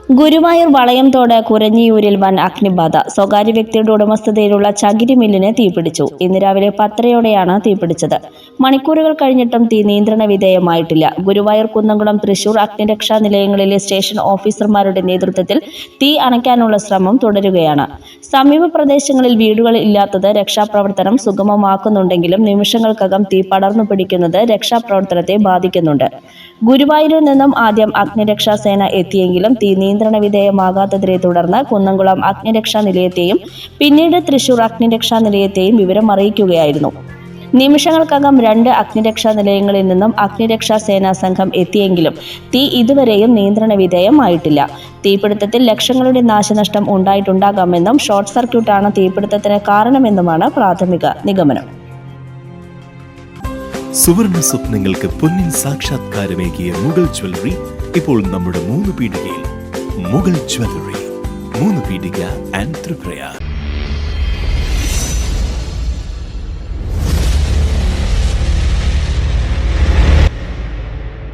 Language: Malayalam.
ഗുരുവായൂർ വളയംതോട് കുരഞ്ഞിയൂരിൽ വൻ അഗ്നിബാധ. സ്വകാര്യ വ്യക്തിയുടെ ഉടമസ്ഥതയിലുള്ള ചകിരി മില്ലിന് തീപിടിച്ചു. ഇന്ന് രാവിലെ 10:30യോടെയാണ് തീപിടിച്ചത്. മണിക്കൂറുകൾ കഴിഞ്ഞിട്ടും തീ നിയന്ത്രണ വിധേയമായിട്ടില്ല. ഗുരുവായൂർ, കുന്നംകുളം, തൃശൂർ അഗ്നിരക്ഷാ നിലയങ്ങളിലെ സ്റ്റേഷൻ ഓഫീസർമാരുടെ നേതൃത്വത്തിൽ തീ അണയ്ക്കാനുള്ള ശ്രമം തുടരുകയാണ്. സമീപ പ്രദേശങ്ങളിൽ വീടുകൾ ഇല്ലാത്തത് രക്ഷാപ്രവർത്തനം സുഗമമാക്കുന്നുണ്ടെങ്കിലും നിമിഷങ്ങൾക്കകം തീ പടർന്നു പിടിക്കുന്നത് രക്ഷാപ്രവർത്തനത്തെ ബാധിക്കുന്നുണ്ട്. ഗുരുവായൂരിൽ നിന്നും ആദ്യം അഗ്നിരക്ഷാ സേന എത്തിയെങ്കിലും തീ നിയന്ത്രണ വിധേയമാകാത്തതിനെ തുടർന്ന് കുന്നംകുളം അഗ്നിരക്ഷാ നിലയത്തെയും പിന്നീട് തൃശൂർ അഗ്നിരക്ഷാ നിലയത്തെയും വിവരം അറിയിക്കുകയായിരുന്നു. നിമിഷങ്ങൾക്കകം 2 അഗ്നിരക്ഷാ നിലയങ്ങളിൽ നിന്നും അഗ്നിരക്ഷാ സേനാ സംഘം എത്തിയെങ്കിലും തീ ഇതുവരെയും നിയന്ത്രണ വിധേയമായിട്ടില്ല. തീപിടുത്തത്തിൽ ലക്ഷങ്ങളുടെ നാശനഷ്ടം ഉണ്ടായിട്ടുണ്ടാകാമെന്നും ഷോർട്ട് സർക്യൂട്ടാണ് തീപിടുത്തത്തിന് കാരണമെന്നുമാണ് പ്രാഥമിക നിഗമനം. സുവർണ സ്വപ്നങ്ങൾക്ക് പൊന്നിൻ സാക്ഷാത്കാരമേകിയ മുഗൾ ജ്വല്ലറി ഇപ്പോൾ നമ്മുടെ 3 പീടികയിൽ. മുഗൾ ജ്വല്ലറി, 3 പീടിക ആൻഡ് ത്രിപുര.